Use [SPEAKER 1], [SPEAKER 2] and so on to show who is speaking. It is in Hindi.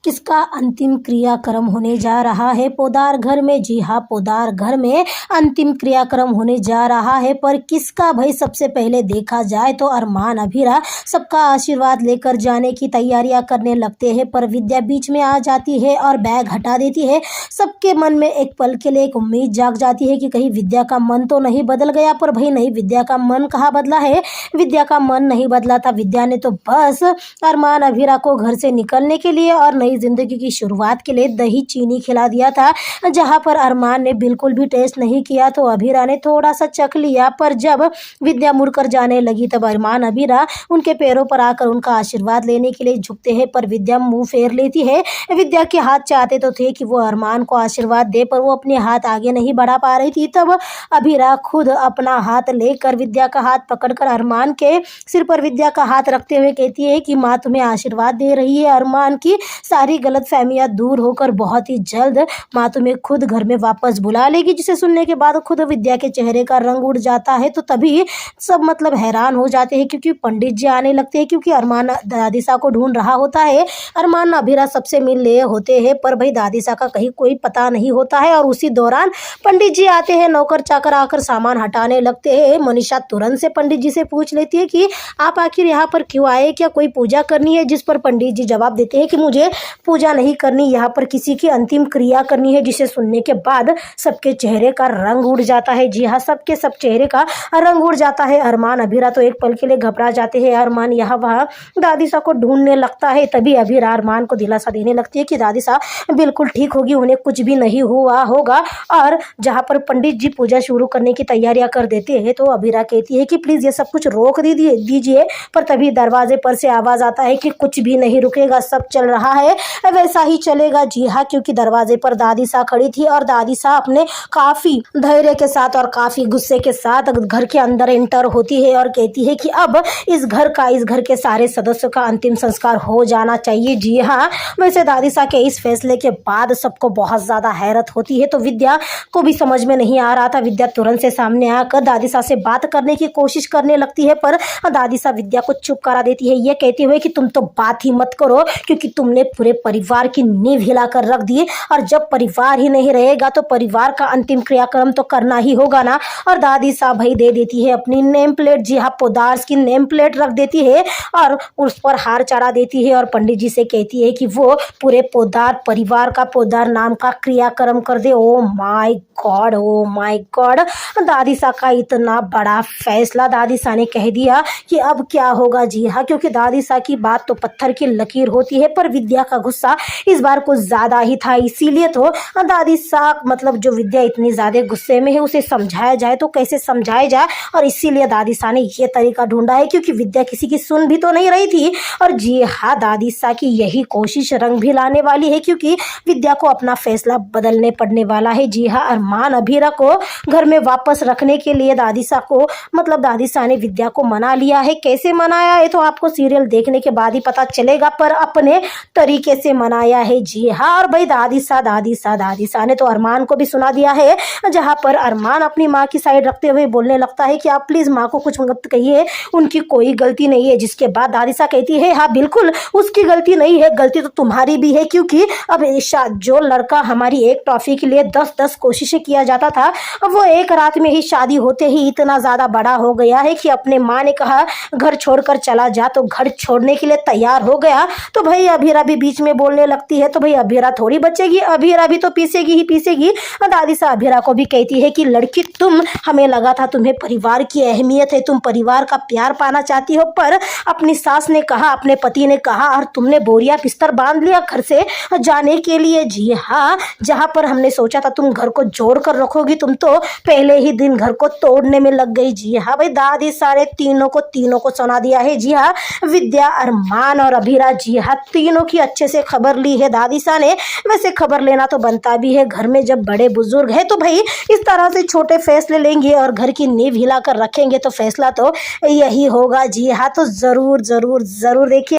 [SPEAKER 1] किसका अंतिम क्रियाक्रम होने जा रहा है पोदार घर में। जी हाँ, पोदार घर में अंतिम क्रियाक्रम होने जा रहा है, पर किसका भाई सबसे पहले देखा जाए तो अरमान अभीरा सबका आशीर्वाद लेकर जाने की तैयारियां करने लगते हैं, पर विद्या बीच में आ जाती है और बैग हटा देती है। सबके मन में एक पल के लिए एक उम्मीद जाग जाती है कि कहीं विद्या का मन तो नहीं बदल गया, पर भाई नहीं, विद्या का मन कहाँ बदला है। विद्या का मन नहीं बदला था। विद्या ने तो बस अरमान अभीरा को घर से निकलने के लिए और नई जिंदगी की शुरुआत के लिए दही चीनी खिला दिया था, जहां पर अरमान ने बिल्कुल भी टेस्ट नहीं किया तो अभीरा ने थोड़ा सा चख लिया। पर जब विद्या मुड़कर जाने लगी तब अरमान अभीरा उनके पैरों पर आकर उनका आशीर्वाद लेने के लिए झुकते हैं, पर विद्या मुंह फेर लेती है। विद्या के हाथ चाहते तो थे कि वो अरमान को आशीर्वाद दे, पर वो अपने हाथ आगे नहीं बढ़ा पा रही थी। तब अभीरा खुद अपना हाथ लेकर विद्या का हाथ पकड़कर अरमान के सिर पर विद्या का हाथ रखते हुए कहती है कि माँ तुम्हें आशीर्वाद दे रही है। अरमान की सारी गलतफहमियां दूर होकर बहुत ही जल्द माँ तुम्हें खुद घर में वापस बुला लेगी, जिसे सुनने के बाद खुद विद्या के चेहरे का रंग उड़ जाता है। तो तभी सब मतलब हैरान हो जाते हैं, क्योंकि पंडित जी आने लगते हैं, क्योंकि अरमान दादीसा को ढूंढ रहा होता है। अरमान अभीरा सबसे मिल ले होते हैं, पर भाई दादीसा का कहीं कोई पता नहीं होता है। और उसी दौरान पंडित जी आते हैं, नौकर चाकर आकर सामान हटाने लगते हैं। मनीषा तुरंत से पंडित जी से पूछ लेती है कि आप आखिर यहाँ पर क्यों आए, क्या कोई पूजा करनी है। जिस पर पंडित जी जवाब देते हैं कि मुझे पूजा नहीं करनी, यहाँ पर किसी की अंतिम क्रिया करनी है। जिसे सुनने के बाद सबके चेहरे का रंग उड़ जाता है। जी हाँ, सबके सब चेहरे का रंग उड़ जाता है। अरमान अभीरा तो एक पल के लिए घबरा जाते हैं। अरमान यहाँ वहाँ दादीसा को ढूंढने लगता है। तभी अभीरा अरमान को दिलासा देने लगती है कि दादीसा बिल्कुल ठीक होगी, उन्हें कुछ भी नहीं हुआ होगा। और जहाँ पर पंडित जी पूजा शुरू करने की तैयारियां कर देते हैं तो अभीरा कहती है कि प्लीज ये सब कुछ रोक दीजिए। पर तभी दरवाजे पर से आवाज आता है कि कुछ भी नहीं रुकेगा, सब चल रहा है वैसा ही चलेगा। जी हाँ, क्योंकि दरवाजे पर दादीसा खड़ी थी और दादीसा अपने काफी धैर्य के साथ और काफी गुस्से के साथ घर के अंदर एंटर होती है और कहती है कि अब इस घर के सारे सदस्यों का अंतिम संस्कार हो जाना चाहिए। जी हाँ, वैसे दादीसा के इस फैसले के बाद सबको बहुत ज्यादा हैरत होती है। तो विद्या को भी समझ में नहीं आ रहा था। विद्या तुरंत से सामने आकर दादीसा से बात करने की कोशिश करने लगती है, पर दादीसा विद्या को चुप करा देती है, ये कहते हुए कि तुम तो बात ही मत करो, क्योंकि तुमने पूरे परिवार की नींव हिलाकर रख दी। और जब परिवार ही नहीं रहेगा तो परिवार का अंतिम क्रियाक्रम तो करना ही होगा ना। और दादीसा भाई दे देती है अपनी नेम प्लेट। जी हाँ, पोदार्स की नेम प्लेट रख देती है और उस पर हार चढ़ा देती है और पंडित जी से कहती है कि वो पूरे पोदार परिवार का पोदार नाम का क्रियाक्रम कर दे। Oh my God, oh my God, दादीसा का इतना बड़ा फैसला दादीसा ने कह दिया कि अब क्या होगा। जी हाँ, क्योंकि दादीसा की बात तो पत्थर की लकीर होती है, पर विद्या का गुस्सा इस बार कुछ ज्यादा ही था। इसीलिए तो दादीसा मतलब जो विद्या इतनी ज्यादा गुस्से में है उसे समझाया जाए तो कैसे समझाया जाए, और इसीलिए दादीसा ने ये तरीका ढूंढा है, क्योंकि विद्या किसी की सुन भी तो नहीं रही थी। और जी हाँ, दादीसा की यही कोशिश रंग भी लाने वाली है, क्योंकि विद्या को अपना फैसला बदलने पड़ने वाला है। जी हाँ, अरमान अभीरा को घर में वापस रखने के लिए दादीसा ने विद्या को मना लिया है। कैसे मनाया है तो आपको सीरियल देखने के बाद ही पता चलेगा, पर अपने तरीके से मनाया है। जी हाँ, और भाई दादीसा ने तो अरमान को भी सुना दिया है, जहाँ पर अरमान अपनी माँ की साइड रखते हुए बोलने लगता है कि आप प्लीज माँ को कुछ मत कहिए, उनकी कोई गलती नहीं है। जिसके बाद दादीसा कहती है हाँ बिल्कुल उसकी गलती नहीं है, गलती तो तुम्हारी भी है, क्योंकि अब जो लड़का हमारी एक टॉफी के लिए 10-10 कोशिशें किया जाता था, अब वो एक रात में ही शादी होते ही इतना ज्यादा बड़ा हो गया है कि अपने माँ ने कहा घर छोड़कर चला जा तो घर छोड़ने के लिए तैयार हो गया। तो भाई अभीरा भी बीच में बोलने लगती है, तो भाई अभीरा थोड़ी बचेगी, अभीरा भी तो पीसेगी ही पीसेगी। दादीसा अभीरा को भी कहती है कि लड़की तुम, हमें लगा था तुम्हें परिवार की अहमियत है, तुम परिवार का प्यार पाना चाहती हो, पर अपनी सास ने कहा, अपने पति ने कहा और तुमने बोरिया बिस्तर बांध लिया घर से जाने के लिए। जी हाँ, जहाँ पर हमने सोचा था तुम घर को जोड़ कर रखोगी, तुम तो पहले ही दिन घर को तोड़ने में लग गई। जी हाँ भाई, दादीसा ने तीनों को सुना दिया है। जी हाँ, विद्या, अरमान और अभीरा, जी हाँ, तीनों की अच्छे से खबर ली है दादीसा ने। वैसे खबर लेना तो बनता भी है, घर में जब बड़े बुजुर्ग है तो भाई इस तरह से छोटे फैसले लेंगे और घर की नींव हिला कर रखेंगे तो फैसला तो यही होगा। जी हाँ, तो जरूर देखिए।